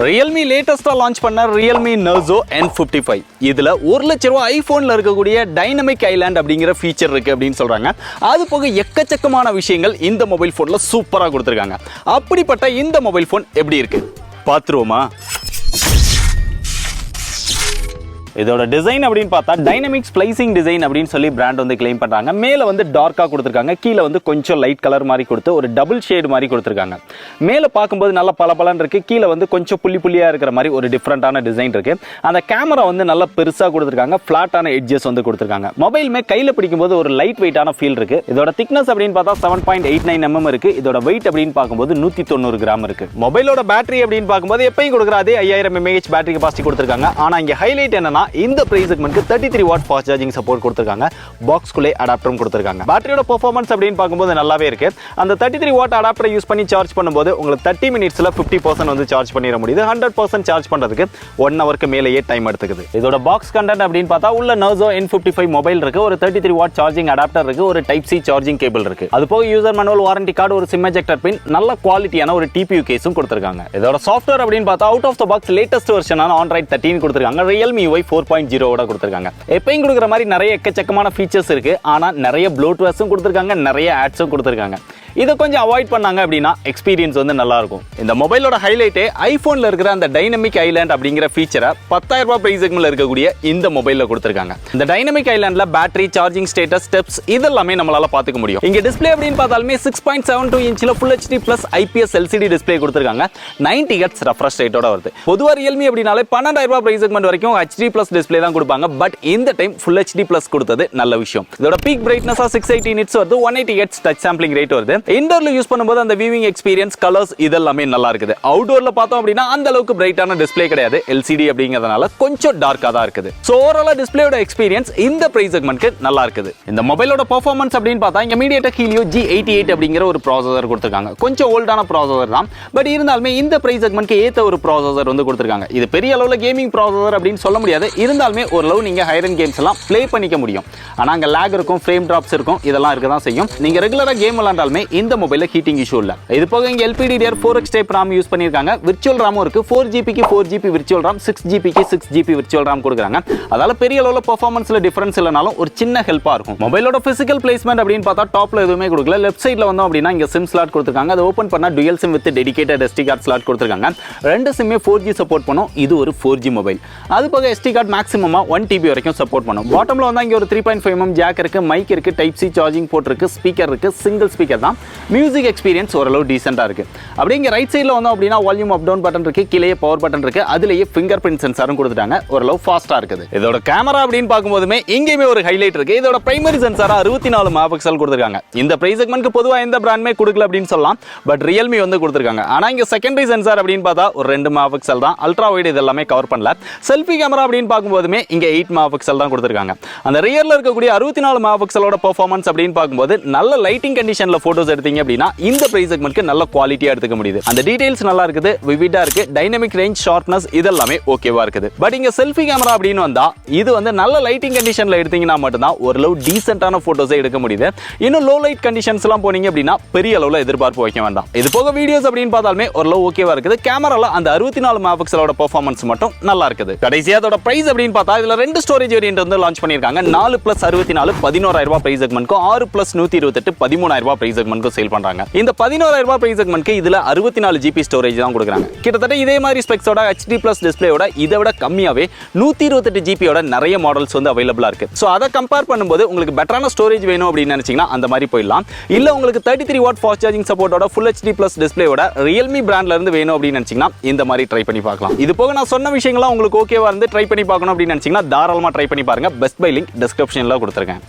Realme latest launch பண்ண Realme Narzo N55 இதுல 1 லட்சம் ரூபாய் ஐபோன்ல இருக்கக்கூடிய டைனமிக் ஐலாண்ட் அப்படிங்கிற ஃபீச்சர் இருக்கு அப்படின்னு சொல்றாங்க. அது போக எக்கச்சக்கமான விஷயங்கள் இந்த மொபைல் போன்ல சூப்பரா கொடுத்திருக்காங்க. அப்படிப்பட்ட இந்த மொபைல் போன் எப்படி இருக்கு பாத்துருவோமா? இதோட டிசைன் அப்படின்னு பார்த்தா டைனமிக் ஸ்ப்ளைசிங் டிசைன் அப்படின்னு சொல்லி பிராண்ட் வந்து கிளைம் பண்றாங்க. மேல வந்து டார்க்கா கொடுத்திருக்காங்க, கீழே வந்து கொஞ்சம் லைட் கலர் மாதிரி கொடுத்து ஒரு டபுள் ஷேட் மாதிரி கொடுத்திருக்காங்க. மேல பார்க்கும்போது நல்ல பளபளன்னு இருக்கு, கீழே வந்து கொஞ்சம் புள்ளி புள்ளியா இருக்கிற மாதிரி ஒரு டிஃபரெண்டான டிசைன் இருக்கு. அந்த கேமரா வந்து நல்ல பெருசா கொடுத்திருக்காங்க, பிளாட்டான எட்ஜஸ் வந்து கொடுத்திருக்காங்க. மொபைலுமே கையில பிடிக்கும்போது ஒரு லைட் வெயிட்டான ஃபீல் இருக்கு. இதோட திக்னஸ் அப்படின்னு பார்த்தா 7.89 mm இருக்கு. இதோட வெயிட் அப்படின்னு பார்க்கும்போது 190 கிராம் இருக்கு. மொபைலோட பேட்டரி அப்படின்னு பார்க்கும்போது எப்பயும் கொடுக்குற அதே 5000 mAh பேட்டரி கெபாசிட்டி கொடுத்திருக்காங்க. ஆனா இங்க ஹைலைட் என்னன்னா இந்த பிரைஸ் செக்மென்ட்க்கு 33 வாட் ஃபாஸ்ட் சார்ஜிங் சப்போர்ட் கொடுத்திருக்காங்க. பாக்ஸ்குள்ளே அடாப்டரும் கொடுத்திருக்காங்க. பேட்டரியோட பெர்ஃபார்மன்ஸ் அப்படின்னு பார்க்கும்போது நல்லாவே இருக்கு. அந்த 33 வாட் அடாப்டரை யூஸ் பண்ணி சார்ஜ் பண்ணும்போது உங்களுக்கு 30 மினிட்ஸ்ல 50% வந்து சார்ஜ் பண்ணிர முடியுது. 100% சார்ஜ் பண்றதுக்கு 1 ஹவருக்கு மேலேயே டைம் எடுத்துக்குது. இதோட பாக்ஸ் கண்டென்ட் அப்படின்னு பார்த்தா உள்ள Narzo N55 மொபைல் இருக்கு, ஒரு 33 வாட் சார்ஜிங் அடாப்டர் இருக்கு, ஒரு டைப் சி சார்ஜிங் கேபிள் இருக்கு. அது போக யூசர் மேனுவல் வாரண்டி கார்டு, ஒரு சிம் எஜெக்டர் பின், நல்ல குவாலிட்டியான ஒரு டிபியூ கேஸும் கொடுத்திருக்காங்க. இதோட சாஃப்ட்வேர் அப்படின்னு பார்த்தா out of the box latest வெர்ஷனான Android 13 கொடுத்திருக்காங்க. Realme UI 4.0 ஓட கொடுத்திருக்காங்க. எப்பயும் கொடுக்குற மாதிரி நிறைய எக்கச்சக்கமான ஃபீச்சர்ஸ் இருக்கு. ஆனா நிறைய ப்ளோட்வேர்ஸும் கொடுத்திருக்காங்க, நிறைய ஆட்ஸும் கொடுத்திருக்காங்க. இதை கொஞ்சம் அவாய்ட் பண்ணாங்க அப்படின்னா எக்ஸ்பீரியன்ஸ் வந்து நல்லா இருக்கும். இந்த மொபைலோட ஹைலைட்டே ஐபோன்ல இருக்கிற அந்த டைனமிக் ஐலாண்ட் அப்படிங்கிற ஃபீச்சரை 10,000 ரூபாய் பிரைஸ் செக்மென்ட்ல இருக்கக்கூடிய இந்த மொபைல்ல கொடுத்திருக்காங்க. இந்த டைனமிக் ஐலாண்ட்ல பேட்டரி, சார்ஜிங் ஸ்டேட்டஸ், ஸ்டெப்ஸ் இதெல்லாமே நம்மளால பாத்துக்க முடியும். இங்க டிஸ்ப்ளே அப்படின்னு பார்த்தாலுமே 6.72 இன்ச்ல Full HD Plus IPS LCD display கொடுத்திருக்காங்க. 90 Hz ரெஃப்ரெஷ் ரேட்டோட வருது. பொதுவா Realme அப்படினாலே 12,000 ரூபாய் பிரைஸ் செக்மென்ட் வரைக்கும் HD Plus டிஸ்ப்ளே தான் கொடுப்பாங்க. பட் இந்த டைம் Full HD Plus கொடுத்தது நல்ல விஷயம். இதோட பீக் பிரைட்னஸ் 680 nits வருது, 180 Hz டச் சாம்பிளிங் ரேட் வருது. இன்டோர்ல யூஸ் பண்ணும்போது அந்த வியூவிங் எக்ஸ்பீரியன்ஸ், கலர்ஸ் இதெல்லாமே நல்லா இருக்குது. அவுட்டோர்ல பார்த்தோம் அப்படின்னா அந்த அளவுக்கு பிரைட்டான டிஸ்ப்ளே கிடையாது. LCD அப்படிங்கிறதுனால கொஞ்சம் டார்க்கா தான் இருக்குது. சோ ஓவராலா டிஸ்ப்ளேயோட எக்ஸ்பீரியன்ஸ் இந்த பிரைஸ் செக்மென்ட்க்கு நல்லா இருக்குது. இந்த மொபைலோட பெர்ஃபார்மன்ஸ் அப்படின்னு பார்த்தா இங்க MediaTek Helio G88 அப்படிங்கிற ஒரு ப்ராசஸர் கொடுத்திருக்காங்க. கொஞ்சம் ஓல்டான ப்ராசஸர் தான், பட் இருந்தாலுமே இந்த பிரைஸ் செக்மென்ட்க்கு ஏத்த ஒரு ப்ராசஸர் வந்து கொடுத்திருக்காங்க. இது பெரிய அளவுல கேமிங் ப்ராசஸர் அப்படின்னு சொல்ல முடியாது. இருந்தாலுமே ஓரளவு நீங்க ஹையர் எண்ட் கேம்ஸ் எல்லாம் ப்ளே பண்ணிக்க முடியும். ஆனா அங்க லாக் இருக்கும், ஃப்ரேம் டிராப்ஸ் இருக்கும், இதெல்லாம் இருக்க தான் செய்யும். நீங்க ரெகுலரா கேம் விளையாண்டாலுமே இந்த மொபைல்ல ஹீட்டிங் இஷ்யூ இல்ல. இது போக இங்க LPDDR 4X type RAM use பண்ணிருக்காங்க. விர்ச்சுவல் RAM இருக்கு. 4GB க்கு 4GB விர்ச்சுவல் RAM, 6GB க்கு 6GB விர்ச்சுவல் RAM கொடுக்கறாங்க. அதால பெரிய அளவுல பெர்ஃபார்மன்ஸ்ல டிஃபரன்ஸ் இல்லனாலும் ஒரு சின்ன ஹெல்ப்பா இருக்கும். மொபைலோட பிசிக்கல் பிளேஸ்மென்ட் அப்படின்னு பார்த்தா டாப்ல எதுவுமே கொடுக்கல. லெஃப்ட் சைடுல வந்தோம் அப்படின்னா இங்க சிம் ஸ்லாட் கொடுத்திருக்காங்க. அதை ஓபன் பண்ணா dual sim with dedicated SD card slot கொடுத்திருக்காங்க. ரெண்டு சிம்மே 4G சப்போர்ட் பண்ணும். இது ஒரு 4G மொபைல். அது போக SD கார்டு மேக்ஸிமமா 1 TB வரைக்கும் சப்போர்ட் பண்ணும். பாட்டம்ல வந்தா இங்க ஒரு 3.5 mm ஜாக் இருக்கு, மைக் இருக்கு, டைப் சி சார்ஜிங் போர்ட் இருக்கு, ஸ்பீக்கர் இருக்கு, சிங்கிள் ஸ்பீக்கர் தான். மியூசிக் எக்ஸ்பீரியன்ஸ் ஓரளவு டீசெண்டா இருக்கு. அப்படியே இங்க ரைட் சைடுல வந்தோம் அப்படின்னா வால்யூம் அப் டவுன் பட்டன் இருக்கு, கீழே பவர் பட்டன் இருக்கு, அதுலயே ஃபிங்கர் பிரிண்ட் சென்சாரும் கொடுத்துட்டாங்க. ஓரளவு ஃபாஸ்டா இருக்குது. இதோட கேமரா அப்படின்னு பார்க்கும்போதுமே இங்கேயுமே ஒரு ஹைலைட் இருக்கு. இதோட பிரைமரி சென்சாரா 64 மெகாபிக்சல் கொடுத்திருக்காங்க. இந்த பிரைஸ் செக்மென்ட்க்கு பொதுவா எந்த பிராண்டுமே கொடுக்கல அப்படின்னு சொல்லலாம். பட் Realme வந்து கொடுத்திருக்காங்க. ஆனா இங்க செகண்டரி சென்சார் அப்படின்னு பார்த்தா ஒரு 2 மெகாபிக்சல் தான். அல்ட்ரா வைட் இதெல்லாமே கவர் பண்ணல. செல்ஃபி கேமரா அப்படின்னு பார்க்கும்போதுமே இங்க 8 மெகாபிக்சல் தான் கொடுத்திருக்காங்க. அந்த ரியர்ல இருக்கக்கூடிய 64 மெகாபிக்சலோட பெர்ஃபார்மன்ஸ் அப்படின்னு பார்க்கும்போது நல்ல லைட்டிங் கண்டிஷன்ல போட்டோஸ் எடுத்தீங்க அப்படின்னா இந்த பிரைஸ் செக்மென்ட்க்கு நல்ல குவாலிட்டியா எடுத்துக்க முடியுது. அந்த டீடைல்ஸ் நல்லா இருக்குது, விவிடா இருக்கு, டைனமிக் ரேஞ்ச், ஷார்ப்னஸ் இதெல்லாமே ஓகேவா இருக்குது. பட் இங்க செல்ஃபி கேமரா அப்படின்னு வந்தா இது வந்து நல்ல லைட்டிங் கண்டிஷன்ல எடுத்தீங்கன்னா மட்டும்தான் ஓரளவு டீசென்ட்டான போட்டோஸை எடுக்க முடியுது. இன்னும் லோ லைட் கண்டிஷன்ஸ் எல்லாம் போனீங்க அப்படின்னா பெரிய அளவுல எதிர்பார்ப்பு வைக்க வேண்டாம். இது போக வீடியோஸ் அப்படின்னு பார்த்தாலுமே ஓரளவு ஓகேவா இருக்குது. கேமரால அந்த 64 மெகாபிக்சலோட பெர்ஃபார்மன்ஸ் மட்டும் நல்லா இருக்குது. கடைசியா அதோட பிரைஸ் அப்படின்னு பார்த்தா இதுல 2 ஸ்டோரேஜ் வேரியன்ட் வந்து லான்ச் பண்ணிருக்காங்க. 4+64 11,000 ரூபாய் பிரைஸ் செக்மென்ட்க்கும் 6+128 13,000 ரூபாய் பிரைஸ் செக்மென்ட்க்கும் சேல் பண்றாங்க. இந்த 11,000 ரூபாய் பிரைஸ் செக்மென்ட்க்கு இதுல 64GB ஸ்டோரேஜ் தான் கொடுக்குறாங்க. கிட்டத்தட்ட இதே மாதிரி ஸ்பெக்ஸோட HD Plus டிஸ்ப்ளேயோட இதை விட கம்மியாவே 128GB நிறைய மாடல்ஸ் வந்து அவைலபிளா இருக்கு. சோ அதை கம்பேர் பண்ணும்போது உங்களுக்கு பெட்டரான ஸ்டோரேஜ் வேணும் அப்படின்னு நினைச்சீங்கன்னா அந்த மாதிரி போயிடலாம். இல்ல உங்களுக்கு 33 வாட் ஃபாஸ்ட் சார்ஜிங் சப்போர்ட்டோட Full HD Plus டிஸ்ப்ளேயோட Realme பிராண்ட்ல இருந்து வேணும் அப்படின்னு நினைச்சீங்கன்னா இந்த மாதிரி ட்ரை பண்ணி பார்க்கலாம். இது போக நான் சொன்ன விஷயங்கள்லாம் உங்களுக்கு ஓகேவா இருந்து ட்ரை பண்ணி பார்க்கணும் அப்படின்னு நினைச்சீங்கன்னா தாராளமா ட்ரை பண்ணி பாருங்க. பெஸ்ட் பை லிங்க் டிஸ்கிரிப்ஷன்ல கொடுத்திருக்கேன்.